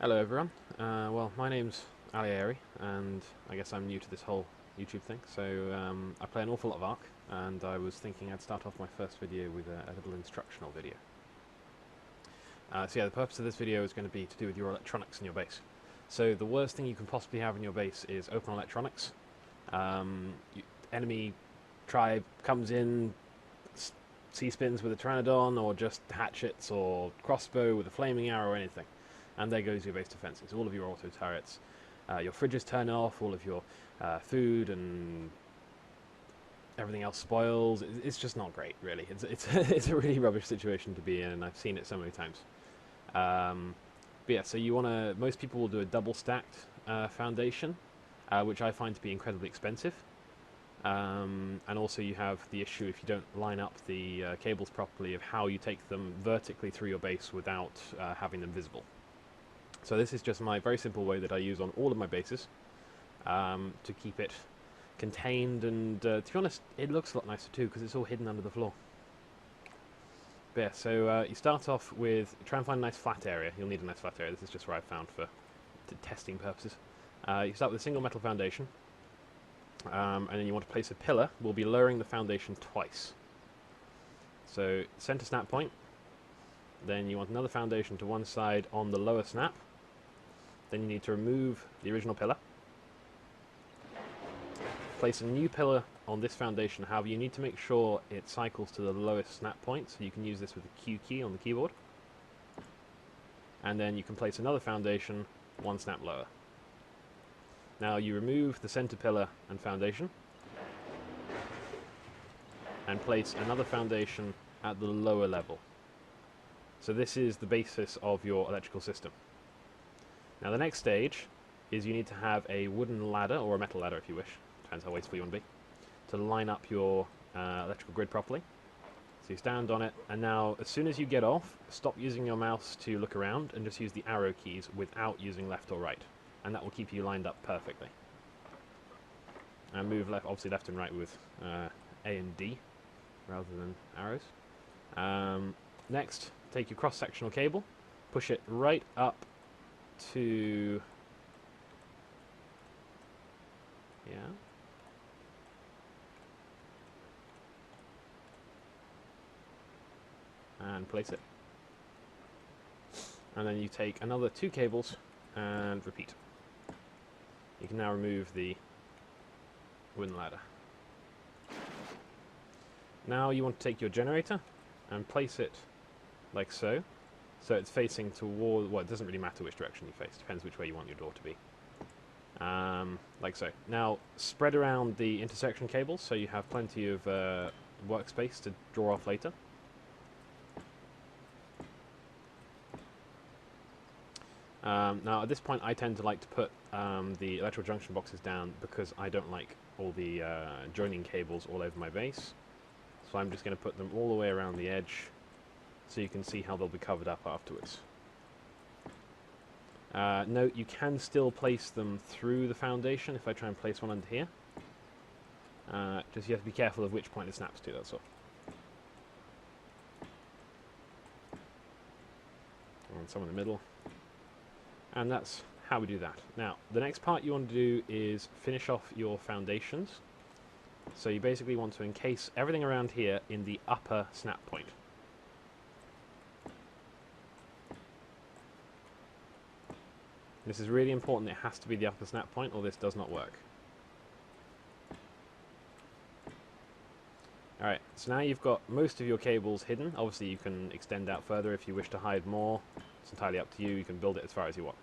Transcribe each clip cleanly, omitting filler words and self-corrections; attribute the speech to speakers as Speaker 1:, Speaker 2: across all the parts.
Speaker 1: Hello everyone. Well, my name's Ali, and I guess I'm new to this whole YouTube thing. So I play an awful lot of ARK, and I was thinking I'd start off my first video with a little instructional video. So yeah, the purpose of this video is going to be to do with your electronics in your base. So the worst thing you can possibly have in your base is open electronics. Enemy tribe comes in, C-spins with a Pteranodon, or just hatchets, or crossbow with a flaming arrow, or anything. And there goes your base defenses, all of your auto turrets. Your fridges turn off, all of your food and everything else spoils. It's just not great, really. It's a really rubbish situation to be in, and I've seen it so many times. But yeah, so most people will do a double stacked foundation, which I find to be incredibly expensive. And also you have the issue, if you don't line up the cables properly, of how you take them vertically through your base without having them visible. So this is just my very simple way that I use on all of my bases to keep it contained, and to be honest, it looks a lot nicer too because it's all hidden under the floor. But yeah, so you start off with, try and find a nice flat area. You'll need a nice flat area. This is just where I found for testing purposes. You start with a single metal foundation, and then you want to place a pillar. We'll be lowering the foundation twice. So center snap point, then you want another foundation to one side on the lower snap. Then you need to remove the original pillar. Place a new pillar on this foundation. However, you need to make sure it cycles to the lowest snap point, so you can use this with the Q key on the keyboard. And then you can place another foundation one snap lower. Now you remove the center pillar and foundation, and place another foundation at the lower level. So this is the basis of your electrical system. Now the next stage is you need to have a wooden ladder, or a metal ladder if you wish, depends how wasteful you want to be, to line up your electrical grid properly. So you stand on it, and now as soon as you get off, stop using your mouse to look around and just use the arrow keys without using left or right, and that will keep you lined up perfectly. And move left, obviously left and right with A and D rather than arrows. Next, take your cross-sectional cable, push it right up to, yeah, and place it. And then you take another two cables and repeat. You can now remove the wooden ladder. Now you want to take your generator and place it like so. So it's facing toward, well, it doesn't really matter which direction you face, depends which way you want your door to be. Like so. Now, spread around the intersection cables so you have plenty of workspace to draw off later. Now, at this point, I tend to like to put the electrical junction boxes down because I don't like all the joining cables all over my base. So I'm just going to put them all the way around the edge, so you can see how they'll be covered up afterwards. Note, you can still place them through the foundation if I try and place one under here. Just you have to be careful of which point it snaps to, that's all. And some in the middle. And that's how we do that. Now, the next part you want to do is finish off your foundations. So you basically want to encase everything around here in the upper snap point. This is really important. It has to be the upper snap point or this does not work. Alright, so now you've got most of your cables hidden. Obviously you can extend out further if you wish to hide more. It's entirely up to you. You can build it as far as you want.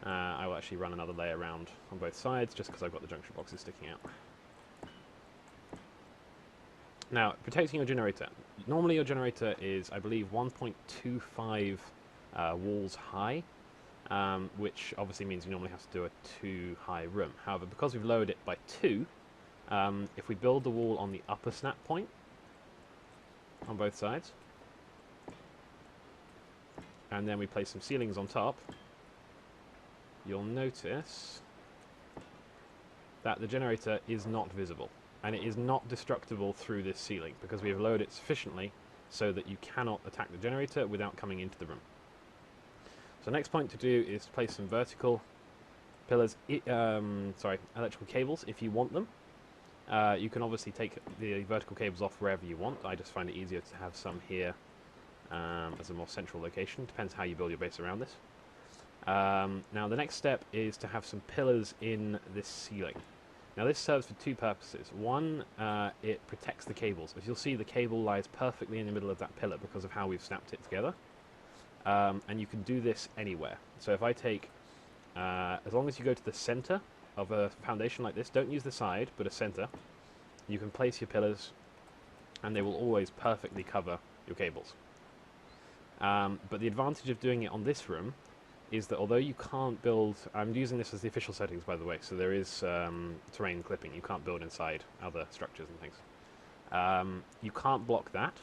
Speaker 1: I will actually run another layer around on both sides just because I've got the junction boxes sticking out. Now, protecting your generator. Normally your generator is, I believe, 1.25 walls high. Which obviously means you normally have to do a 2 high room. However, because we've lowered it by 2, if we build the wall on the upper snap point on both sides, and then we place some ceilings on top, you'll notice that the generator is not visible, and it is not destructible through this ceiling because we have lowered it sufficiently so that you cannot attack the generator without coming into the room. So next point to do is to place some vertical pillars, electrical cables if you want them. You can obviously take the vertical cables off wherever you want. I just find it easier to have some here as a more central location. Depends how you build your base around this. Now the next step is to have some pillars in this ceiling. Now this serves for two purposes. One, it protects the cables. As you'll see, the cable lies perfectly in the middle of that pillar because of how we've snapped it together. And you can do this anywhere. So if I take, as long as you go to the center of a foundation like this, don't use the side, but a center, you can place your pillars and they will always perfectly cover your cables. But the advantage of doing it on this room is that although you can't build, I'm using this as the official settings by the way, so there is terrain clipping, you can't build inside other structures and things. You can't block that,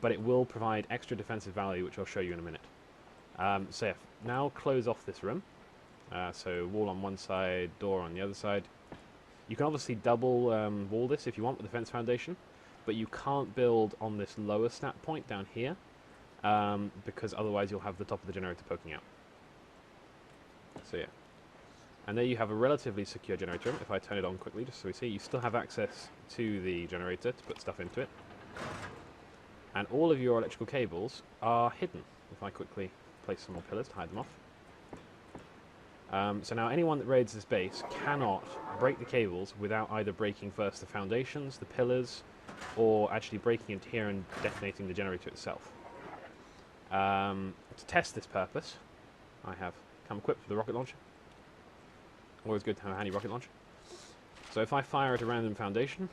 Speaker 1: but it will provide extra defensive value, which I'll show you in a minute. So yeah, now close off this room. So wall on one side, door on the other side. You can obviously double wall this if you want with the fence foundation, but you can't build on this lower snap point down here, because otherwise you'll have the top of the generator poking out. So yeah. And there you have a relatively secure generator room. If I turn it on quickly, just so we see, you still have access to the generator to put stuff into it. And all of your electrical cables are hidden. If I quickly place some more pillars to hide them off. So now anyone that raids this base cannot break the cables without either breaking first the foundations, the pillars, or actually breaking into here and detonating the generator itself. To test this purpose, I have come equipped with a rocket launcher. Always good to have a handy rocket launcher. So if I fire at a random foundation,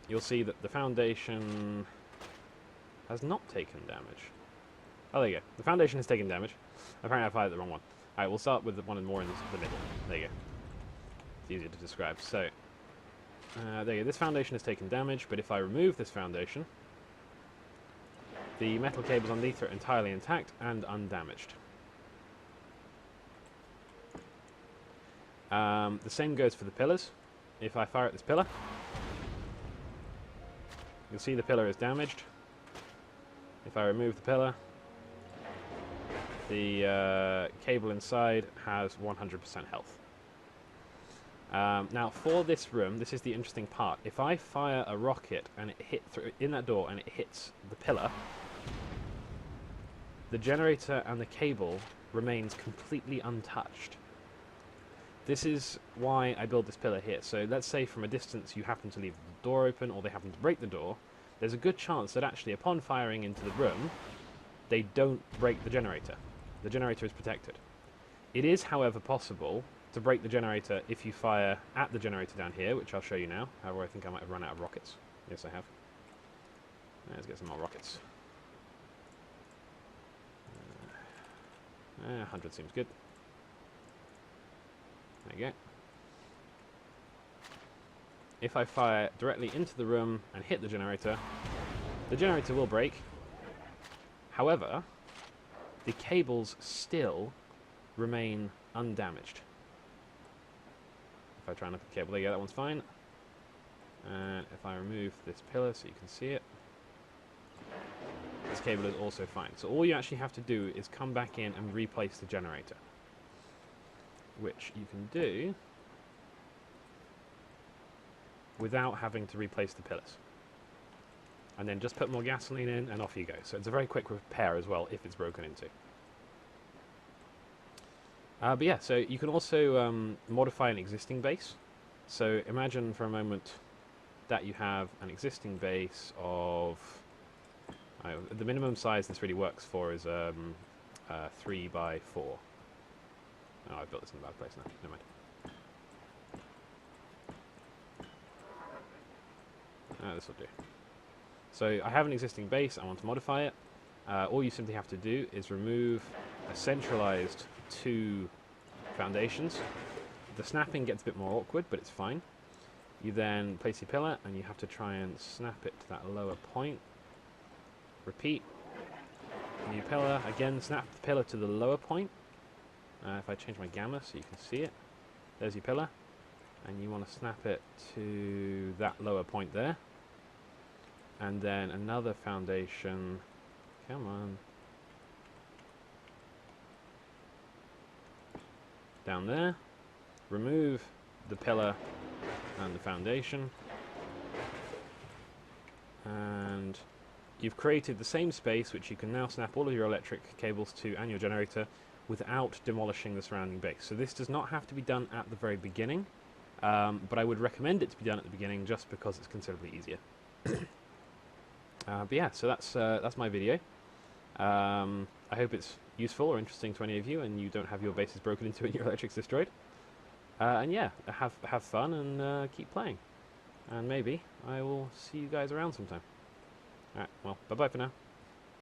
Speaker 1: you'll see that the foundation has not taken damage. Oh, there you go. The foundation has taken damage. Apparently I fired the wrong one. Alright, we'll start with the one more in the middle. There you go. It's easier to describe. So, there you go. This foundation has taken damage, but if I remove this foundation, the metal cables underneath are entirely intact and undamaged. The same goes for the pillars. If I fire at this pillar, you'll see the pillar is damaged. If I remove the pillar, the cable inside has 100% health. Now for this room, this is the interesting part. If I fire a rocket and it hit through in that door and it hits the pillar, the generator and the cable remains completely untouched. This is why I build this pillar here. So let's say from a distance you happen to leave the door open or they happen to break the door. There's a good chance that actually upon firing into the room, they don't break the generator. The generator is protected. It is, however, possible to break the generator if you fire at the generator down here, which I'll show you now. However, I think I might have run out of rockets. Yes, I have. Let's get some more rockets. 100 seems good. There you go. If I fire directly into the room and hit the generator will break. However, the cables still remain undamaged. If I try and look at the cable, there you go, that one's fine. And if I remove this pillar so you can see it, this cable is also fine. So all you actually have to do is come back in and replace the generator, which you can do without having to replace the pillars. And then just put more gasoline in and off you go. So it's a very quick repair as well if it's broken into. But yeah, so you can also modify an existing base. So imagine for a moment that you have an existing base of... the minimum size this really works for is 3 by 4. Oh, I've built this in a bad place now. Never mind. This will do. So I have an existing base, I want to modify it. All you simply have to do is remove a centralized 2 foundations. The snapping gets a bit more awkward, but it's fine. You then place your pillar and you have to try and snap it to that lower point. Repeat. New pillar, again snap the pillar to the lower point. If I change my gamma so you can see it, there's your pillar. And you want to snap it to that lower point there. And then another foundation, come on, down there, remove the pillar and the foundation, and you've created the same space which you can now snap all of your electric cables to and your generator without demolishing the surrounding base. So this does not have to be done at the very beginning, but I would recommend it to be done at the beginning just because it's considerably easier. But yeah, so that's my video. I hope it's useful or interesting to any of you, and you don't have your bases broken into and your electrics destroyed. And yeah, have fun and keep playing. And maybe I will see you guys around sometime. Alright, well, bye-bye for now.